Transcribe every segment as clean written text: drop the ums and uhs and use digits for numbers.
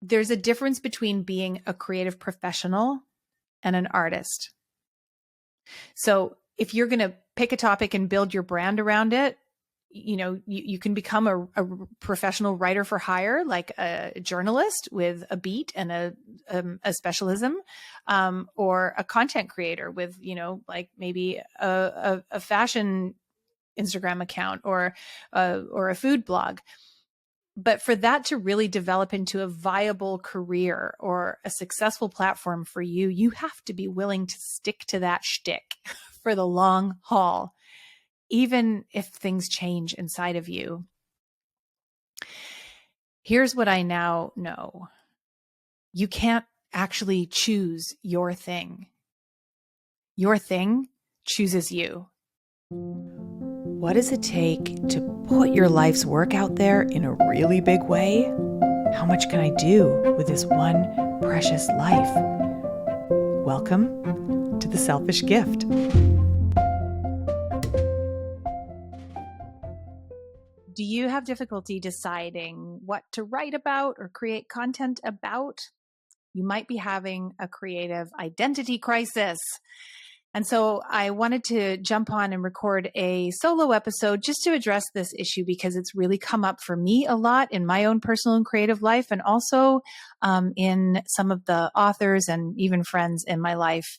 there's a difference between being a creative professional and an artist. So if you're going to pick a topic and build your brand around it, you can become a professional writer for hire, like a journalist with a beat and a specialism, or a content creator with, like maybe a fashion Instagram account or a food blog. But for that to really develop into a viable career or a successful platform for you, you have to be willing to stick to that shtick for the long haul, even if things change inside of you. Here's what I now know. You can't actually choose your thing. Your thing chooses you. What does it take to put your life's work out there in a really big way? How much can I do with this one precious life? Welcome to The Selfish Gift. Do you have difficulty deciding what to write about or create content about? You might be having a creative identity crisis. And so I wanted to jump on and record a solo episode just to address this issue, because it's really come up for me a lot in my own personal and creative life, and also in some of the authors and even friends in my life.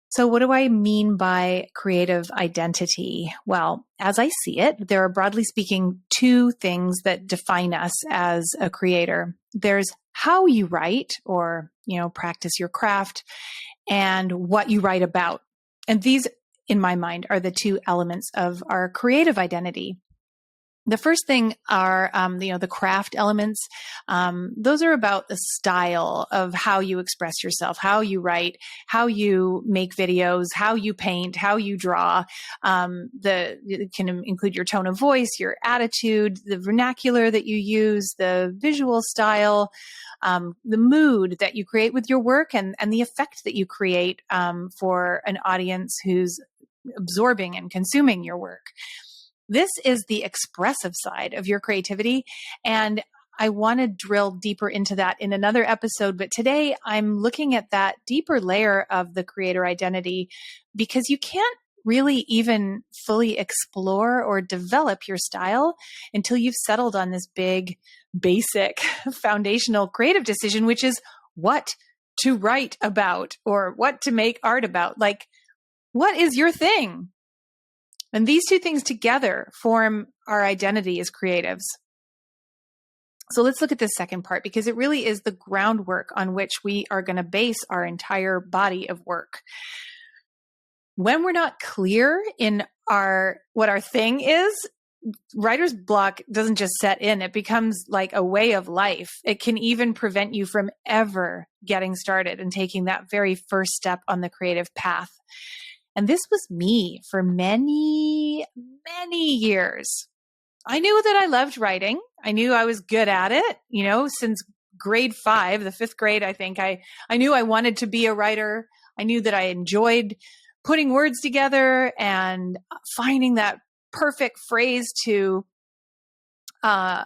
So what do I mean by creative identity? Well, as I see it, there are, broadly speaking, two things that define us as a creator. There's how you write or, practice your craft, and what you write about. And these, in my mind, are the two elements of our creative identity. The first thing are, the craft elements. Those are about the style of how you express yourself, how you write, how you make videos, how you paint, how you draw. It can include your tone of voice, your attitude, the vernacular that you use, the visual style, the mood that you create with your work, and the effect that you create for an audience who's absorbing and consuming your work. This is the expressive side of your creativity, and I want to drill deeper into that in another episode. But today I'm looking at that deeper layer of the creator identity, because you can't really even fully explore or develop your style until you've settled on this big, basic, foundational creative decision, which is what to write about or what to make art about. Like, what is your thing? And these two things together form our identity as creatives. So let's look at this second part, because it really is the groundwork on which we are going to base our entire body of work. When we're not clear in what our thing is, writer's block doesn't just set in. It becomes like a way of life. It can even prevent you from ever getting started and taking that very first step on the creative path. And this was me for many, many years. I knew that I loved writing. I knew I was good at it, since grade 5, the 5th grade, I think. I knew I wanted to be a writer. I knew that I enjoyed putting words together and finding that perfect phrase to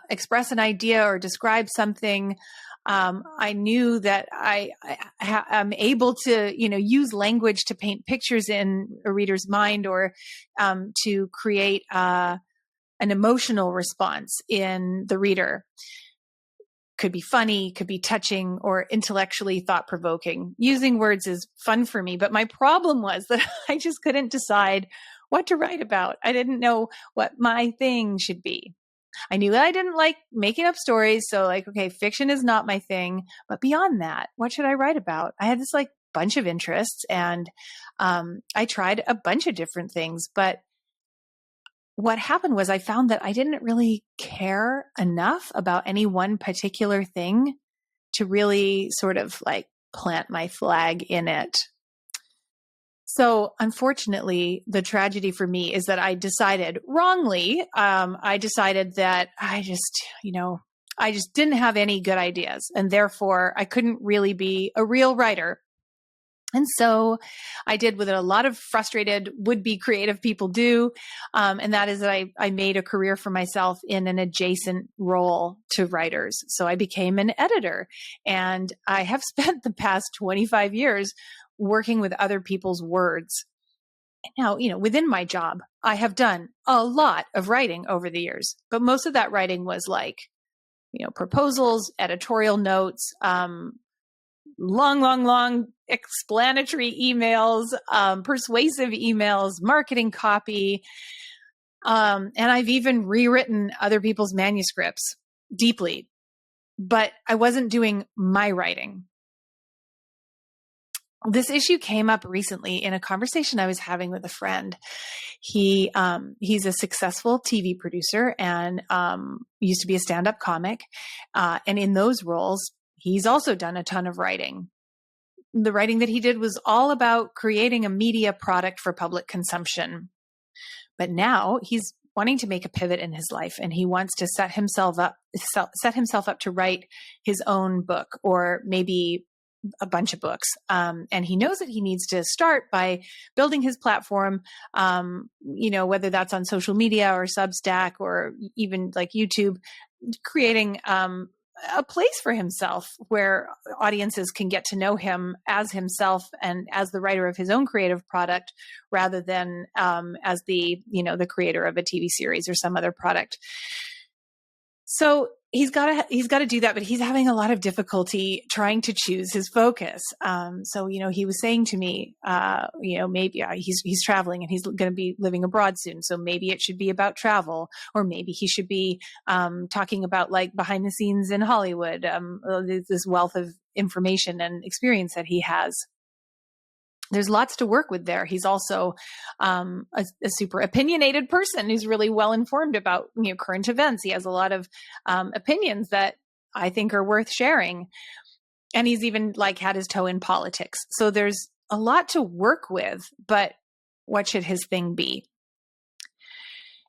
express an idea or describe something. I knew that I'm able to, use language to paint pictures in a reader's mind, or to create an emotional response in the reader. Could be funny, could be touching, or intellectually thought-provoking. Using words is fun for me, but my problem was that I just couldn't decide what to write about. I didn't know what my thing should be. I knew that I didn't like making up stories. So okay, fiction is not my thing. But beyond that, what should I write about? I had this bunch of interests, and I tried a bunch of different things. But what happened was I found that I didn't really care enough about any one particular thing to really sort of plant my flag in it. So unfortunately, the tragedy for me is that I decided wrongly. I decided that I just didn't have any good ideas, and therefore I couldn't really be a real writer. And so I did what a lot of frustrated would-be creative people do. And that is that I made a career for myself in an adjacent role to writers. So I became an editor, and I have spent the past 25 years working with other people's words. Now, within my job, I have done a lot of writing over the years, but most of that writing was like, proposals, editorial notes, long explanatory emails, persuasive emails, marketing copy. And I've even rewritten other people's manuscripts deeply, but I wasn't doing my writing. This issue came up recently in a conversation I was having with a friend. He's a successful TV producer and used to be a stand-up comic. And in those roles, he's also done a ton of writing. The writing that he did was all about creating a media product for public consumption. But now he's wanting to make a pivot in his life, and he wants to set himself up to write his own book, or maybe a bunch of books. And he knows that he needs to start by building his platform, whether that's on social media or Substack or even like YouTube, creating a place for himself where audiences can get to know him as himself and as the writer of his own creative product, rather than as the creator of a TV series or some other product. So he's got to do that, but he's having a lot of difficulty trying to choose his focus. So he was saying to me, maybe he's traveling and he's going to be living abroad soon. So maybe it should be about travel, or maybe he should be talking about like behind the scenes in Hollywood, this wealth of information and experience that he has. There's lots to work with there. He's also a super opinionated person who's really well informed about current events. He has a lot of opinions that I think are worth sharing, and he's even had his toe in politics. So there's a lot to work with. But what should his thing be?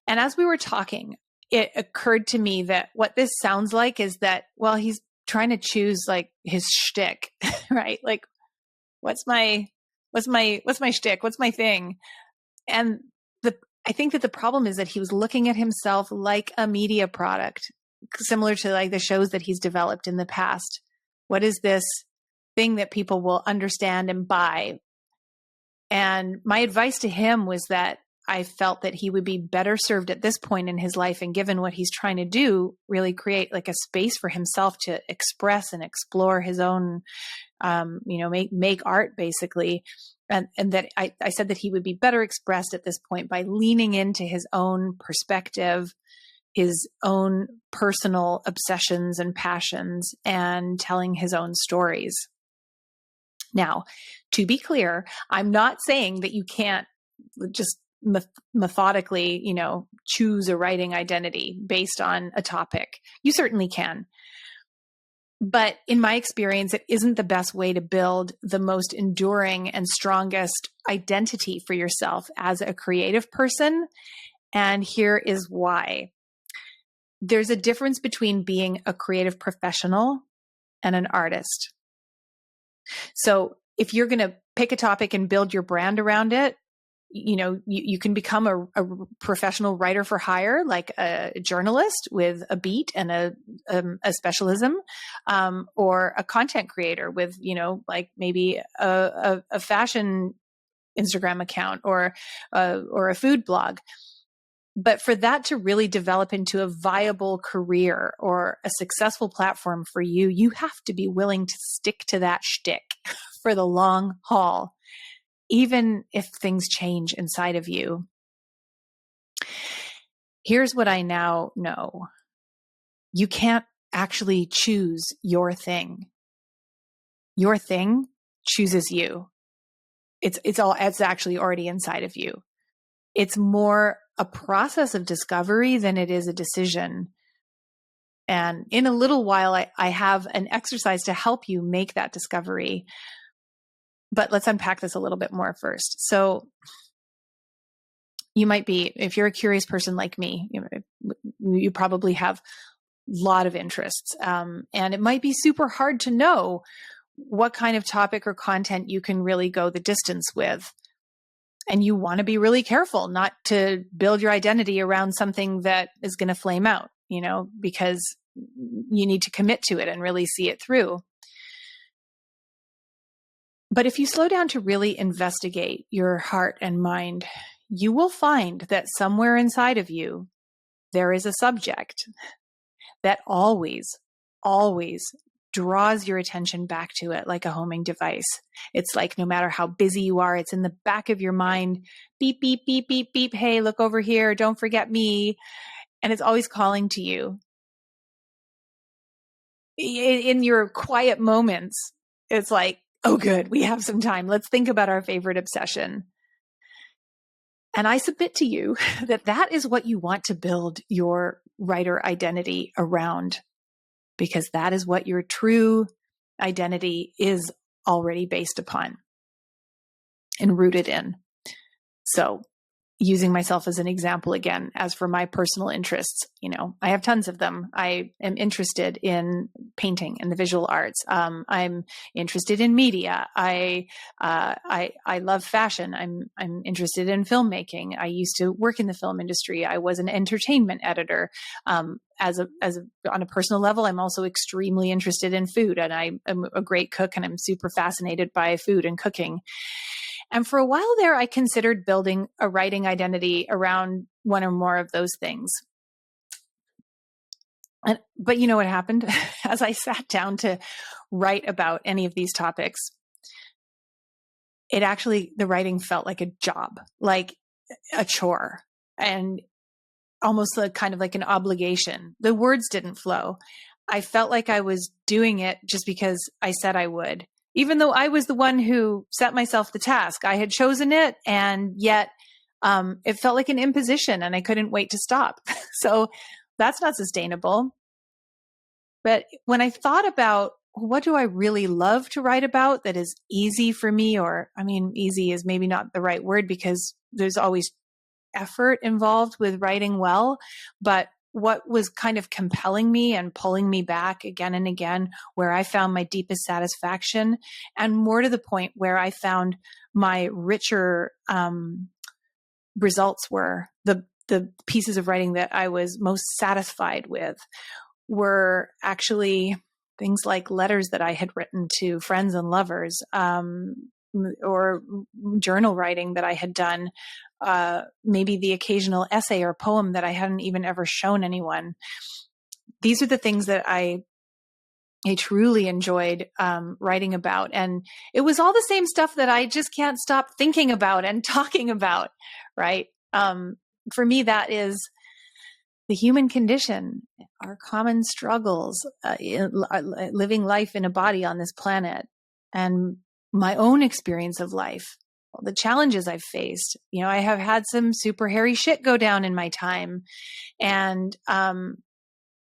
And as we were talking, it occurred to me that what this sounds like is that, well, he's trying to choose like his shtick, right? Like, what's my shtick? What's my thing? And I think that the problem is that he was looking at himself like a media product, similar to like the shows that he's developed in the past. What is this thing that people will understand and buy? And my advice to him was that I felt that he would be better served at this point in his life, and given what he's trying to do, really create like a space for himself to express and explore his own, make art basically. And that I said that he would be better expressed at this point by leaning into his own perspective, his own personal obsessions and passions, and telling his own stories. Now, to be clear, I'm not saying that you can't just methodically, choose a writing identity based on a topic. You certainly can. But in my experience, it isn't the best way to build the most enduring and strongest identity for yourself as a creative person. And here is why. There's a difference between being a creative professional and an artist. So if you're going to pick a topic and build your brand around it, you can become a professional writer for hire, like a journalist with a beat and a specialism, or a content creator with, like maybe a fashion Instagram account or a food blog. But for that to really develop into a viable career or a successful platform for you, you have to be willing to stick to that shtick for the long haul, even if things change inside of you. Here's what I now know. You can't actually choose your thing. Your thing chooses you. It's actually already inside of you. It's more a process of discovery than it is a decision. And in a little while, I have an exercise to help you make that discovery. But let's unpack this a little bit more first. So you might be, if you're a curious person like me, you probably have a lot of interests. And it might be super hard to know what kind of topic or content you can really go the distance with. And you want to be really careful not to build your identity around something that is going to flame out, because you need to commit to it and really see it through. But if you slow down to really investigate your heart and mind, you will find that somewhere inside of you, there is a subject that always, always draws your attention back to it like a homing device. It's like no matter how busy you are, it's in the back of your mind. Beep, beep, beep, beep, beep. Hey, look over here. Don't forget me. And it's always calling to you. In your quiet moments, it's like, oh, good, we have some time. Let's think about our favorite obsession. And I submit to you that that is what you want to build your writer identity around, because that is what your true identity is already based upon and rooted in. So, using myself as an example again, as for my personal interests, I have tons of them. I am interested in painting and the visual arts. I'm interested in media. I love fashion. I'm interested in filmmaking. I used to work in the film industry. I was an entertainment editor. On a personal level, I'm also extremely interested in food, and I am a great cook, and I'm super fascinated by food and cooking. And for a while there, I considered building a writing identity around one or more of those things. But you know what happened? As I sat down to write about any of these topics, the writing felt like a job, like a chore, and almost kind of like an obligation. The words didn't flow. I felt like I was doing it just because I said I would. Even though I was the one who set myself the task, I had chosen it, and yet it felt like an imposition, and I couldn't wait to stop. So that's not sustainable. But when I thought about what do I really love to write about that is easy for me, easy is maybe not the right word, because there's always effort involved with writing well, but what was kind of compelling me and pulling me back again and again, where I found my deepest satisfaction, and more to the point where I found my richer results were the pieces of writing that I was most satisfied with were actually things like letters that I had written to friends and lovers, or journal writing that I had done, maybe the occasional essay or poem that I hadn't even ever shown anyone. These are the things that I truly enjoyed writing about. And it was all the same stuff that I just can't stop thinking about and talking about, right? For me, that is the human condition, our common struggles, living life in a body on this planet, and my own experience of life, the challenges I've faced. I have had some super hairy shit go down in my time, and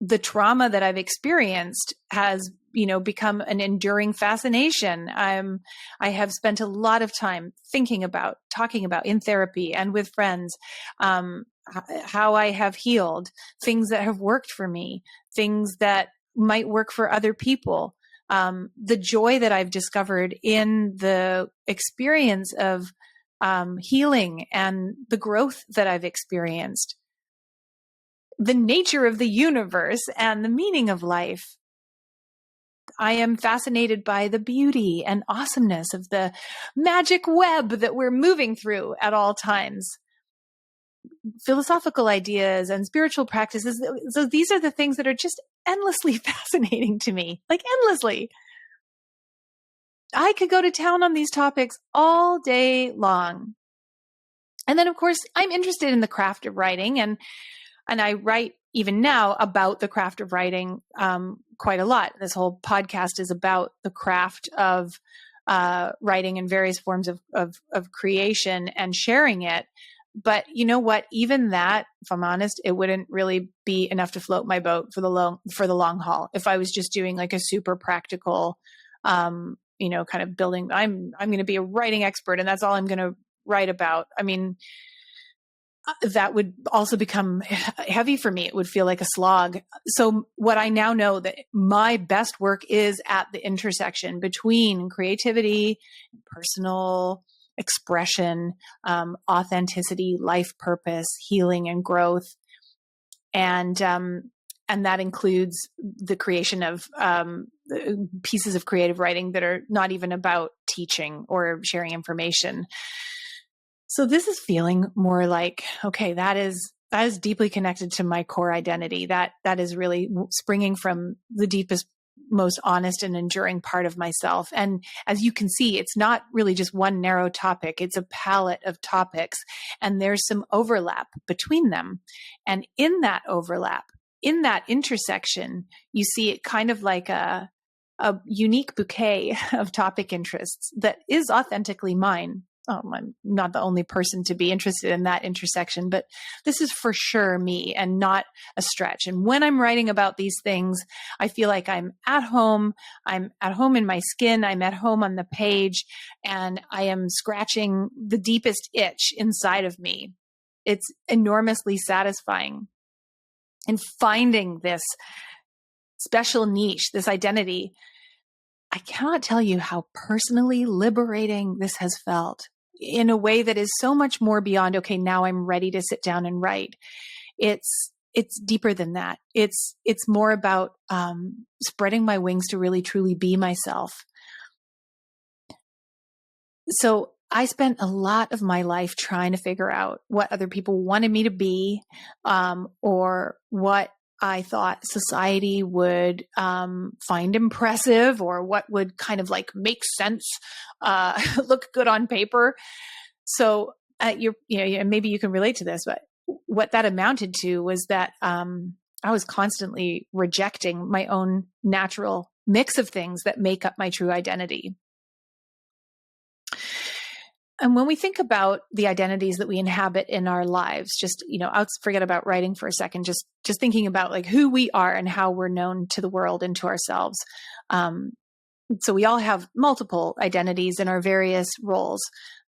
the trauma that I've experienced has, become an enduring fascination. I have spent a lot of time thinking about, talking about in therapy and with friends, how I have healed, things that have worked for me, things that might work for other people. The joy that I've discovered in the experience of healing, and the growth that I've experienced, the nature of the universe and the meaning of life. I am fascinated by the beauty and awesomeness of the magic web that we're moving through at all times. Philosophical ideas and spiritual practices. So these are the things that are just endlessly fascinating to me, like endlessly. I could go to town on these topics all day long. And then, of course, I'm interested in the craft of writing, and I write even now about the craft of writing quite a lot. This whole podcast is about the craft of writing in various forms of creation and sharing it. But you know what? Even that, if I'm honest, it wouldn't really be enough to float my boat for the long haul. If I was just doing like a super practical, kind of building, I'm going to be a writing expert, and that's all I'm going to write about. I mean, that would also become heavy for me. It would feel like a slog. So what I now know that my best work is at the intersection between creativity, personal expression, authenticity, life purpose, healing and growth. And that includes the creation of pieces of creative writing that are not even about teaching or sharing information. So this is feeling more like, okay, that is deeply connected to my core identity. That is really springing from the deepest, most honest and enduring part of myself. And as you can see, it's not really just one narrow topic. It's a palette of topics, and there's some overlap between them. And in that overlap, in that intersection, you see it kind of like a unique bouquet of topic interests that is authentically mine. I'm not the only person to be interested in that intersection, but this is for sure me and not a stretch. And when I'm writing about these things, I feel like I'm at home. I'm at home in my skin. I'm at home on the page, and I am scratching the deepest itch inside of me. It's enormously satisfying. And finding this special niche, this identity, I cannot tell you how personally liberating this has felt in a way that is so much more beyond, okay, now I'm ready to sit down and write. It's deeper than that. It's more about spreading my wings to really truly be myself. So I spent a lot of my life trying to figure out what other people wanted me to be, or what I thought society would find impressive, or what would kind of like make sense, look good on paper. So maybe you can relate to this, but what that amounted to was that I was constantly rejecting my own natural mix of things that make up my true identity. And when we think about the identities that we inhabit in our lives, just, forget about writing for a second, just thinking about like who we are and how we're known to the world and to ourselves. So we all have multiple identities in our various roles.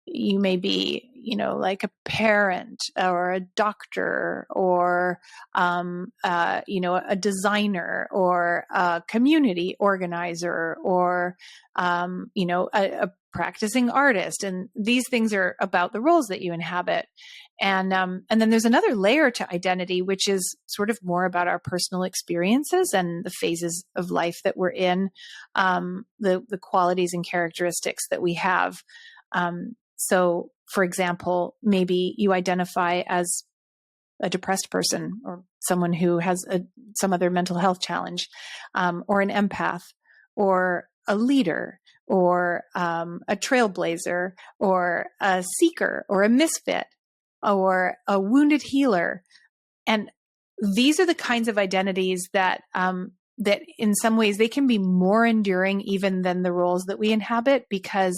You may be, like a parent or a doctor or, a designer or a community organizer or, a practicing artist. And these things are about the roles that you inhabit. And then there's another layer to identity, which is sort of more about our personal experiences and the phases of life that we're in, the qualities and characteristics that we have. So, for example, maybe you identify as a depressed person or someone who has some other mental health challenge, or an empath, or a leader, or a trailblazer, or a seeker, or a misfit, or a wounded healer. And these are the kinds of identities that that in some ways they can be more enduring even than the roles that we inhabit, because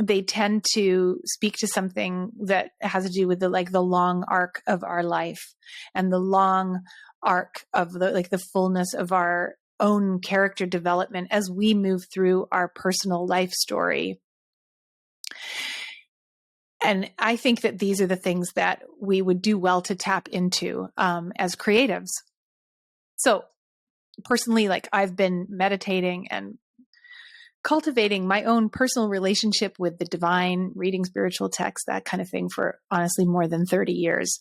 they tend to speak to something that has to do with the long arc of our life and the long arc of the fullness of our own character development as we move through our personal life story. And I think that these are the things that we would do well to tap into as creatives. So personally, I've been meditating and cultivating my own personal relationship with the divine, reading spiritual texts, that kind of thing, for honestly more than 30 years.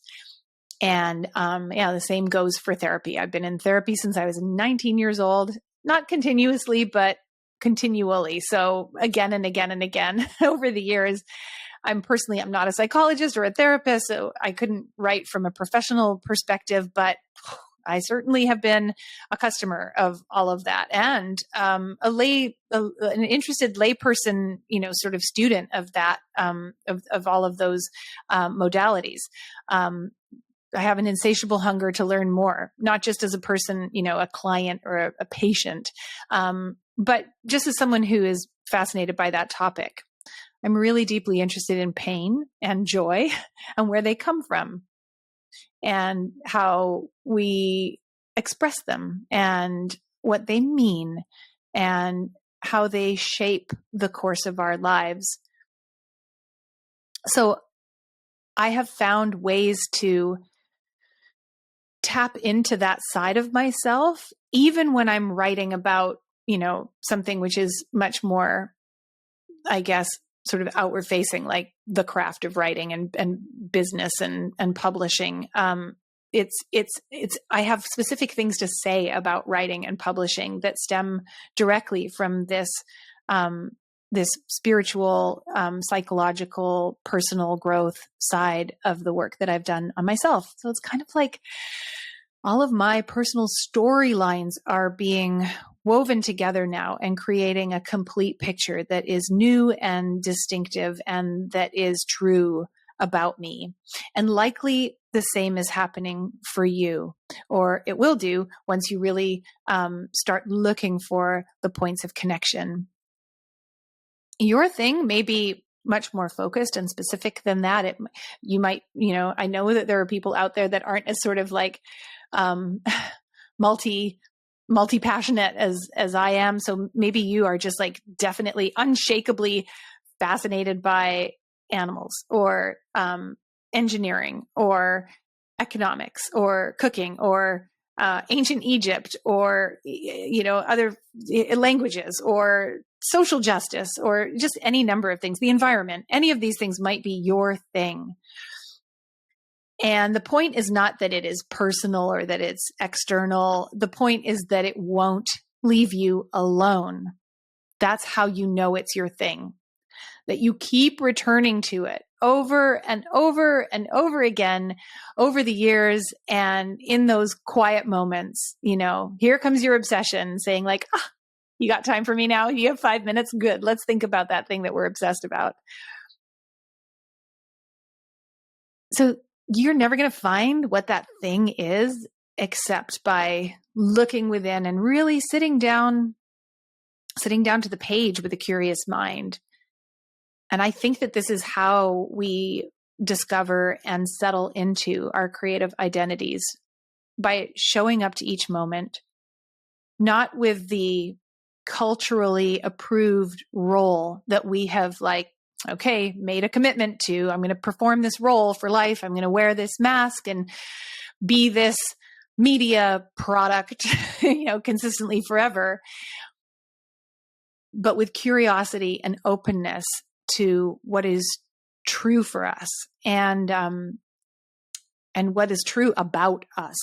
And the same goes for therapy. I've been in therapy since I was 19 years old, not continuously, but continually. So again and again and again over the years. I'm not a psychologist or a therapist, so I couldn't write from a professional perspective, but I certainly have been a customer of all of that, and an interested layperson, sort of student of that, of all of those modalities. I have an insatiable hunger to learn more, not just as a person, a client or a patient, but just as someone who is fascinated by that topic. I'm really deeply interested in pain and joy and where they come from, and how we express them and what they mean and how they shape the course of our lives. So I have found ways to tap into that side of myself, even when I'm writing about, something which is much more, I guess, sort of outward facing, like the craft of writing and business and publishing. I have specific things to say about writing and publishing that stem directly from this spiritual, psychological, personal growth side of the work that I've done on myself. So it's kind of like all of my personal storylines are being woven together now and creating a complete picture that is new and distinctive and that is true about me. And likely the same is happening for you, or it will do once you really start looking for the points of connection. Your thing may be much more focused and specific than that. You might, I know that there are people out there that aren't as sort of like multi-passionate as I am. So maybe you are just like definitely unshakably fascinated by animals or engineering or economics or cooking or ancient Egypt or, other languages or social justice or just any number of things, the environment. Any of these things might be your thing. And the point is not that it is personal or that it's external. The point is that it won't leave you alone. That's how you know it's your thing, that you keep returning to it over and over and over again over the years. And in those quiet moments, here comes your obsession saying like, you got time for me now? You have 5 minutes? Good. Let's think about that thing that we're obsessed about. So you're never going to find what that thing is except by looking within and really sitting down to the page with a curious mind. And I think that this is how we discover and settle into our creative identities, by showing up to each moment, not with the culturally approved role that we have made a commitment to. I'm going to perform this role for life. I'm going to wear this mask and be this media product, consistently forever. But with curiosity and openness to what is true for us and what is true about us.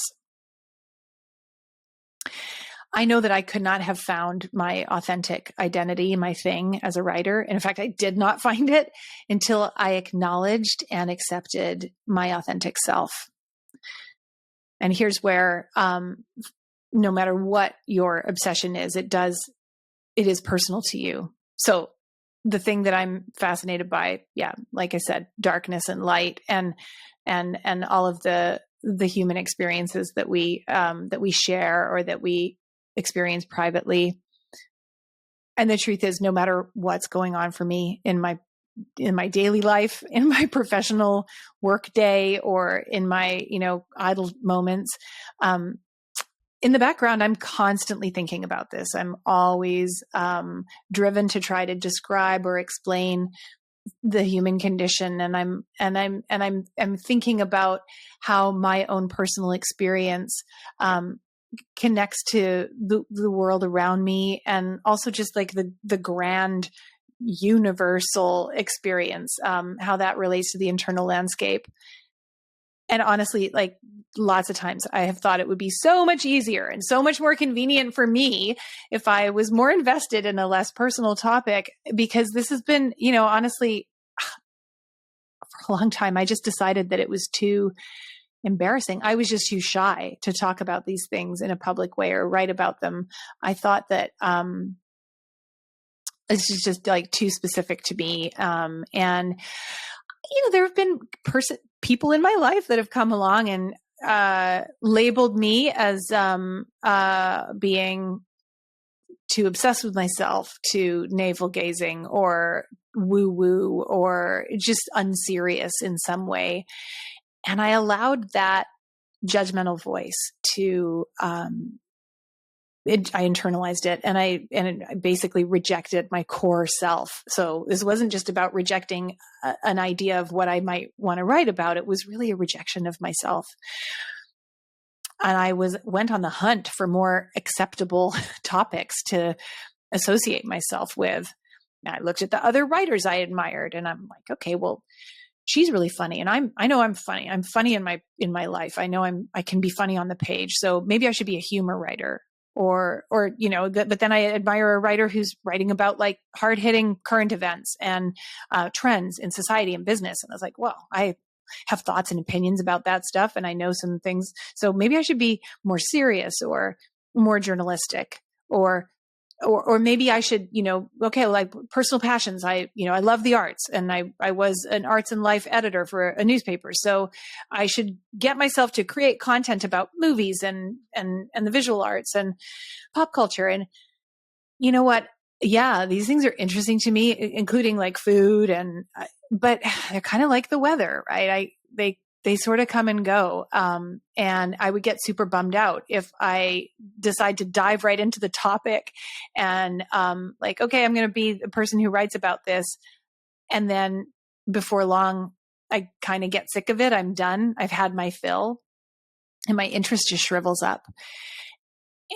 I know that I could not have found my authentic identity, my thing as a writer. And in fact, I did not find it until I acknowledged and accepted my authentic self. And here's where, no matter what your obsession is, it is personal to you. So the thing that I'm fascinated by, like I said, darkness and light and all of the human experiences that we share or that we experience privately. And the truth is, no matter what's going on for me in my daily life, in my professional work day, or in my, idle moments, in the background, I'm constantly thinking about this. I'm always driven to try to describe or explain the human condition, and I'm thinking about how my own personal experience connects to the world around me, and also just like the grand universal experience, how that relates to the internal landscape. And honestly, like lots of times I have thought it would be so much easier and so much more convenient for me if I was more invested in a less personal topic, because this has been, honestly, for a long time, I just decided that it was too embarrassing. I was just too shy to talk about these things in a public way or write about them. I thought that it's just like too specific to me. And there have been people in my life that have come along and labeled me as being too obsessed with myself, too navel gazing, or woo woo, or just unserious in some way. And I allowed that judgmental voice to I internalized it, and I basically rejected my core self. So this wasn't just about rejecting an idea of what I might want to write about. It was really a rejection of myself. And I went on the hunt for more acceptable topics to associate myself with. And I looked at the other writers I admired, and I'm like, okay, well, she's really funny, and I know I'm funny. I'm funny in my life. I know I can be funny on the page. So maybe I should be a humor writer, or but then I admire a writer who's writing about like hard hitting current events and trends in society and business. And I was like, well, I have thoughts and opinions about that stuff, and I know some things. So maybe I should be more serious or more journalistic, or maybe I should, okay, like personal passions. I love the arts, and I was an arts and life editor for a newspaper. So I should get myself to create content about movies and the visual arts and pop culture. And you know what? Yeah, these things are interesting to me, including like food but they're kind of like the weather, right? They sort of come and go. And I would get super bummed out if I decide to dive right into the topic and, like, okay, I'm going to be the person who writes about this. And then before long, I kind of get sick of it. I'm done. I've had my fill, and my interest just shrivels up.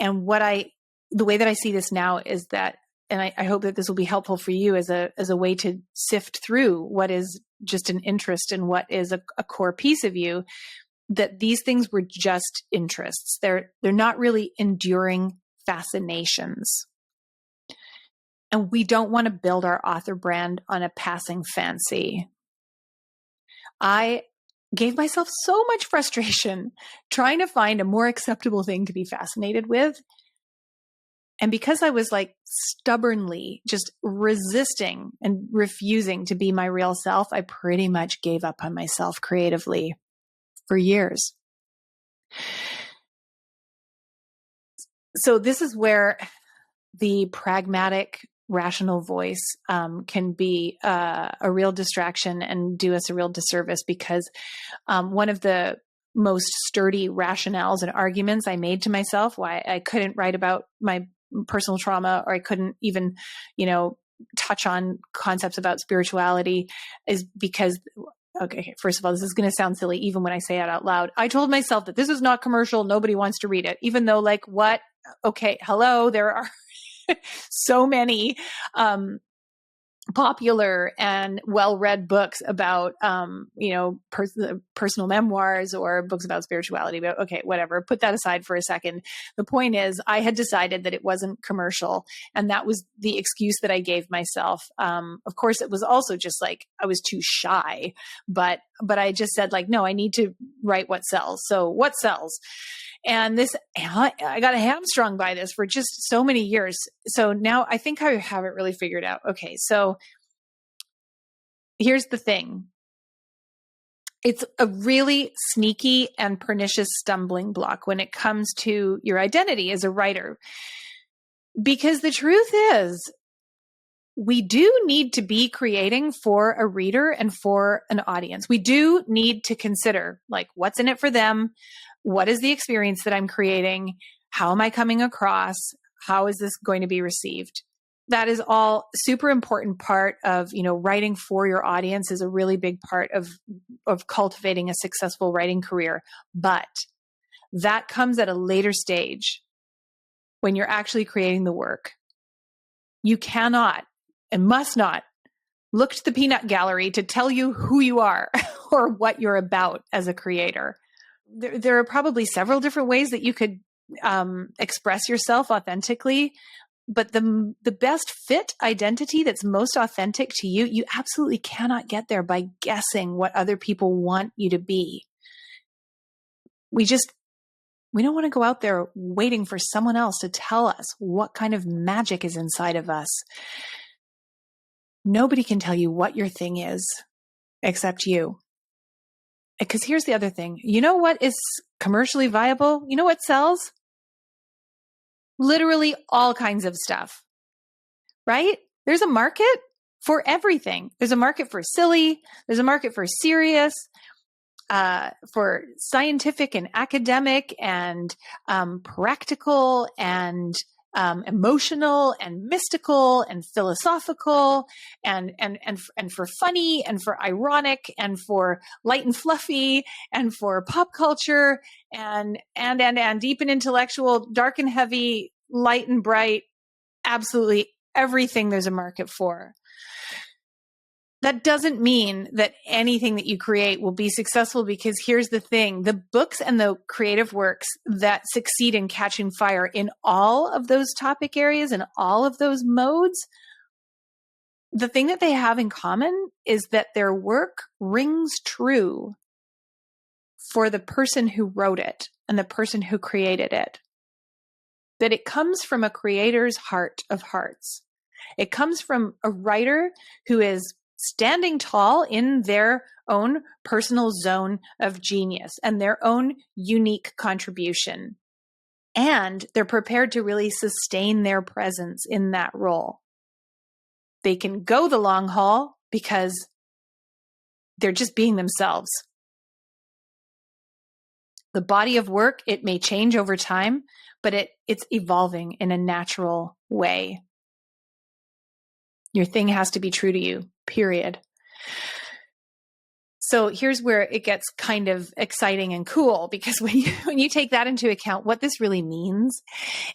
And the way that I see this now is that, and I hope that this will be helpful for you as a way to sift through what is just an interest and what is a core piece of you, that these things were just interests. They're not really enduring fascinations. And we don't want to build our author brand on a passing fancy. I gave myself so much frustration trying to find a more acceptable thing to be fascinated with. And because I was like stubbornly just resisting and refusing to be my real self, I pretty much gave up on myself creatively for years. So this is where the pragmatic, rational voice can be a real distraction and do us a real disservice, because one of the most sturdy rationales and arguments I made to myself why I couldn't write about my personal trauma, or I couldn't even, touch on concepts about spirituality, is because, okay, first of all, this is going to sound silly even when I say it out loud. I told myself that this is not commercial. Nobody wants to read it, even though, like, what? Okay, hello, there are so many popular and well-read books about, personal memoirs or books about spirituality. But okay, whatever. Put that aside for a second. The point is, I had decided that it wasn't commercial, and that was the excuse that I gave myself. Of course, it was also just like I was too shy, but I just said, like, no, I need to write what sells. So what sells? And I got hamstrung by this for just so many years. So now I think I have it really figured out. Okay, so here's the thing. It's a really sneaky and pernicious stumbling block when it comes to your identity as a writer. Because the truth is, we do need to be creating for a reader and for an audience. We do need to consider, like, what's in it for them? What is the experience that I'm creating? How am I coming across? How is this going to be received? That is all super important part of, writing for your audience is a really big part of cultivating a successful writing career. But that comes at a later stage when you're actually creating the work. You cannot and must not look to the peanut gallery to tell you who you are or what you're about as a creator. There are probably several different ways that you could express yourself authentically, but the best fit identity that's most authentic to you, you absolutely cannot get there by guessing what other people want you to be. We don't want to go out there waiting for someone else to tell us what kind of magic is inside of us. Nobody can tell you what your thing is except you. Because here's the other thing. You know what is commercially viable? You know what sells? Literally all kinds of stuff, right? There's a market for everything. There's a market for silly. There's a market for serious. for scientific and academic and practical and emotional and mystical and philosophical and for funny and for ironic and for light and fluffy and for pop culture and deep and intellectual, dark and heavy, light and bright, absolutely everything there's a market for. That doesn't mean that anything that you create will be successful, because here's the thing: the books and the creative works that succeed in catching fire in all of those topic areas and all of those modes, the thing that they have in common is that their work rings true for the person who wrote it and the person who created it. That it comes from a creator's heart of hearts. It comes from a writer who is standing tall in their own personal zone of genius and their own unique contribution. And they're prepared to really sustain their presence in that role. They can go the long haul because they're just being themselves. The body of work, it may change over time, but it's evolving in a natural way. Your thing has to be true to you, period. So here's where it gets kind of exciting and cool, because when you take that into account, what this really means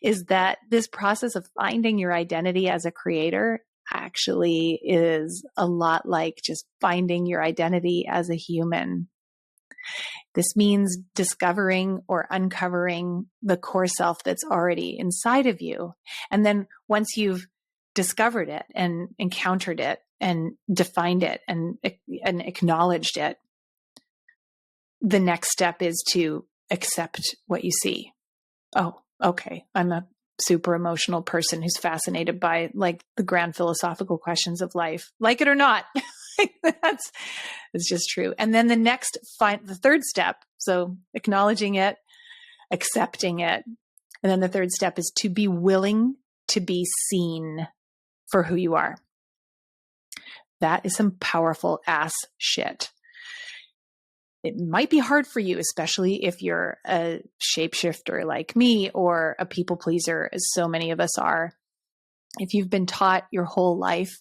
is that this process of finding your identity as a creator actually is a lot like just finding your identity as a human. This means discovering or uncovering the core self that's already inside of you. And then once you've discovered it and encountered it and defined it and acknowledged it, the next step is to accept what you see. Oh, okay. I'm a super emotional person who's fascinated by like the grand philosophical questions of life, like it or not. It's just true. And then the third step, so acknowledging it, accepting it. And then the third step is to be willing to be seen for who you are. That is some powerful ass shit. It might be hard for you, especially if you're a shapeshifter like me or a people pleaser, as so many of us are. If you've been taught your whole life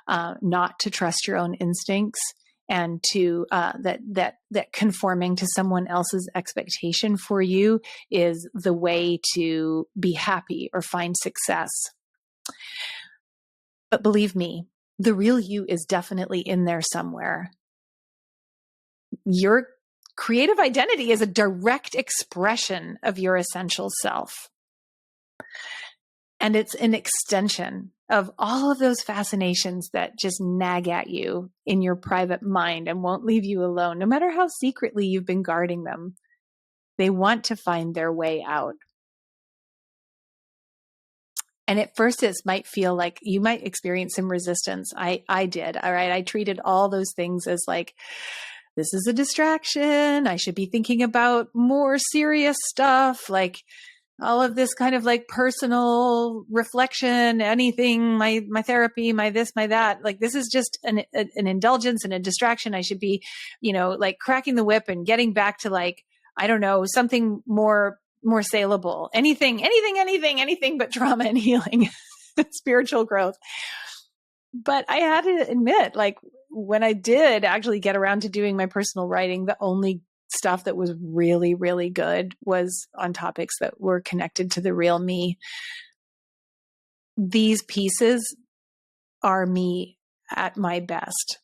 not to trust your own instincts and to that conforming to someone else's expectation for you is the way to be happy or find success. But believe me, the real you is definitely in there somewhere. Your creative identity is a direct expression of your essential self. And it's an extension of all of those fascinations that just nag at you in your private mind and won't leave you alone, no matter how secretly you've been guarding them. They want to find their way out. And at first, it might feel like you might experience some resistance. I did. All right. I treated all those things as like, this is a distraction. I should be thinking about more serious stuff, like all of this kind of like personal reflection, anything, my therapy, my this, my that. Like, this is just an indulgence and a distraction. I should be, like cracking the whip and getting back to like, I don't know, something more saleable, anything but trauma and healing, spiritual growth. But I had to admit, like, when I did actually get around to doing my personal writing, the only stuff that was really, really good was on topics that were connected to the real me. These pieces are me at my best.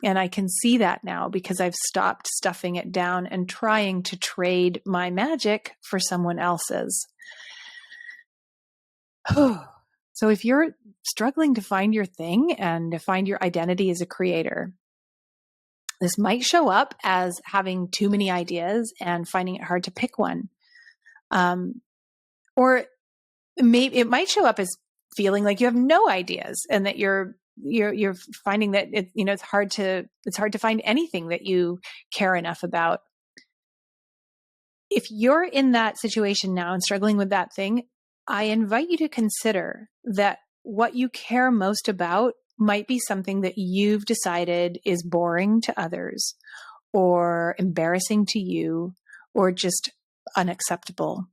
And I can see that now because I've stopped stuffing it down and trying to trade my magic for someone else's. So if you're struggling to find your thing and to find your identity as a creator, this might show up as having too many ideas and finding it hard to pick one. Or maybe it might show up as feeling like you have no ideas and that you're finding that it's hard to find anything that you care enough about. If you're in that situation now and struggling with that thing, I invite you to consider that what you care most about might be something that you've decided is boring to others, or embarrassing to you or just unacceptable.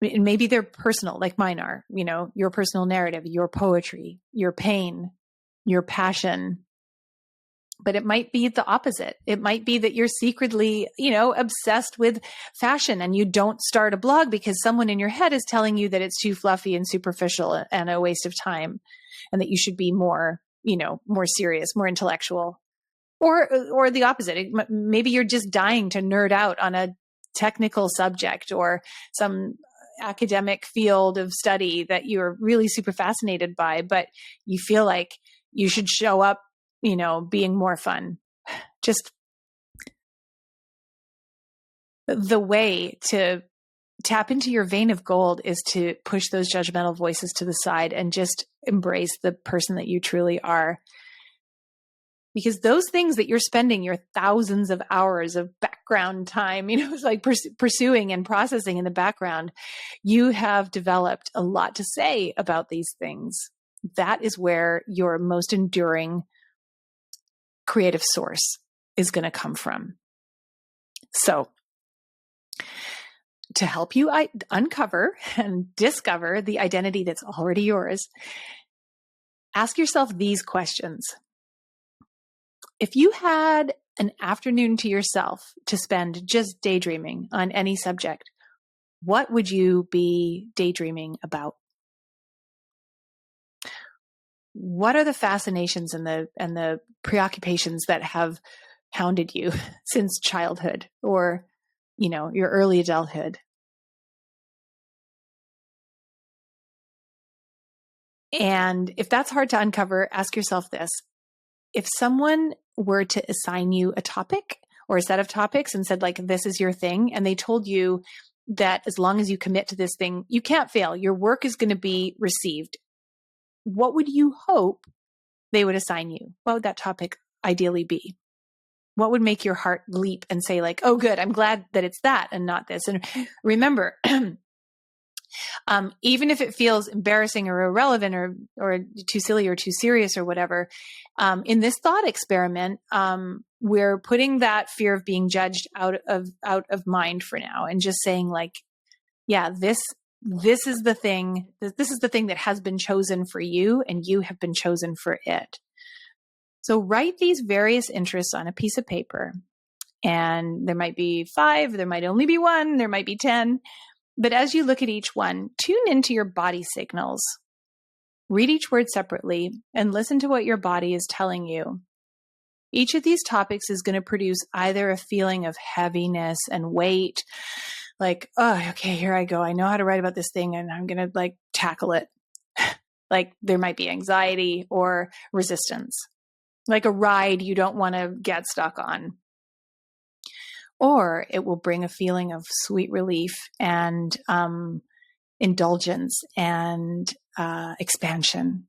And maybe they're personal, like mine are, your personal narrative, your poetry, your pain, your passion. But it might be the opposite. It might be that you're secretly, obsessed with fashion and you don't start a blog because someone in your head is telling you that it's too fluffy and superficial and a waste of time and that you should be more, more serious, more intellectual. Or the opposite. Maybe you're just dying to nerd out on a technical subject or some academic field of study that you're really super fascinated by, but you feel like you should show up, being more fun. Just the way to tap into your vein of gold is to push those judgmental voices to the side and just embrace the person that you truly are. Because those things that you're spending your thousands of hours of background time, it's like pursuing and processing in the background, you have developed a lot to say about these things. That is where your most enduring creative source is going to come from. So, to help you uncover and discover the identity that's already yours, ask yourself these questions. If you had an afternoon to yourself to spend just daydreaming on any subject, what would you be daydreaming about? What are the fascinations and the preoccupations that have hounded you since childhood or, your early adulthood? And if that's hard to uncover, ask yourself this. If someone were to assign you a topic or a set of topics and said, like, this is your thing, and they told you that as long as you commit to this thing, you can't fail, your work is going to be received, what would you hope they would assign you? What would that topic ideally be? What would make your heart leap and say, like, oh, good, I'm glad that it's that and not this? And remember, even if it feels embarrassing or irrelevant or too silly or too serious or whatever, in this thought experiment, we're putting that fear of being judged out of mind for now and just saying, like, yeah, this is the thing. This is the thing that has been chosen for you, and you have been chosen for it. So write these various interests on a piece of paper, and there might be 5, there might only be 1, there might be 10. But as you look at each one, tune into your body signals. Read each word separately and listen to what your body is telling you. Each of these topics is going to produce either a feeling of heaviness and weight, like, oh, okay, here I go. I know how to write about this thing and I'm going to tackle it. Like there might be anxiety or resistance, like a ride you don't want to get stuck on. Or it will bring a feeling of sweet relief and indulgence and expansion.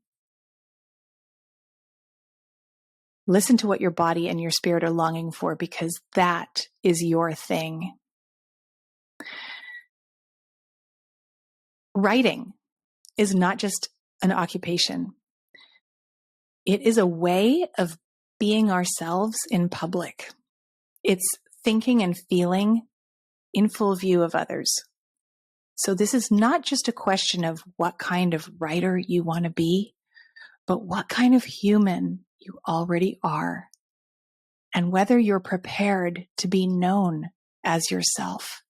Listen to what your body and your spirit are longing for, because that is your thing. Writing is not just an occupation. It is a way of being ourselves in public. It's thinking and feeling in full view of others. So this is not just a question of what kind of writer you want to be, but what kind of human you already are, and whether you're prepared to be known as yourself.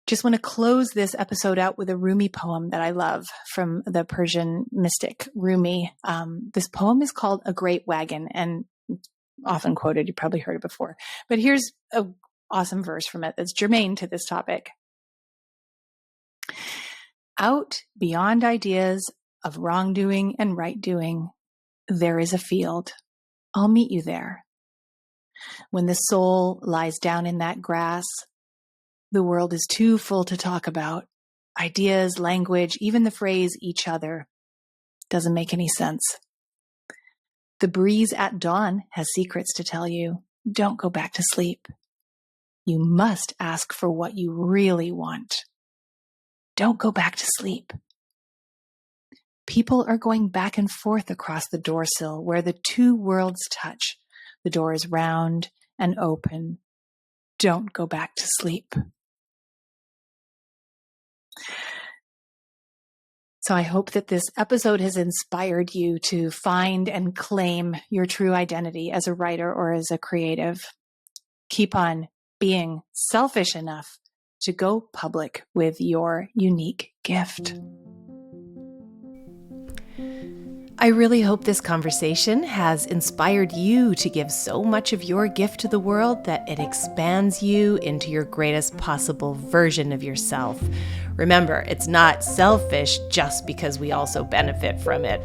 Just want to close this episode out with a Rumi poem that I love from the Persian mystic Rumi. This poem is called A Great Wagon, and often quoted. You probably heard it before. But here's an awesome verse from it that's germane to this topic. Out beyond ideas of wrongdoing and right doing, there is a field. I'll meet you there. When the soul lies down in that grass, the world is too full to talk about. Ideas, language, even the phrase each other doesn't make any sense. The breeze at dawn has secrets to tell you. Don't go back to sleep. You must ask for what you really want. Don't go back to sleep. People are going back and forth across the door sill where the two worlds touch. The door is round and open. Don't go back to sleep. So I hope that this episode has inspired you to find and claim your true identity as a writer or as a creative. Keep on being selfish enough to go public with your unique gift. I really hope this conversation has inspired you to give so much of your gift to the world that it expands you into your greatest possible version of yourself. Remember, it's not selfish just because we also benefit from it.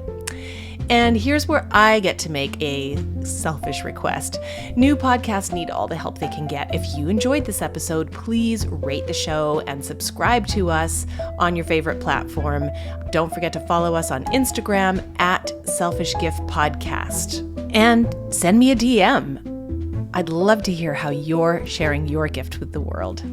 And here's where I get to make a selfish request. New podcasts need all the help they can get. If you enjoyed this episode, please rate the show and subscribe to us on your favorite platform. Don't forget to follow us on Instagram @SelfishGiftPodcast. And send me a DM. I'd love to hear how you're sharing your gift with the world.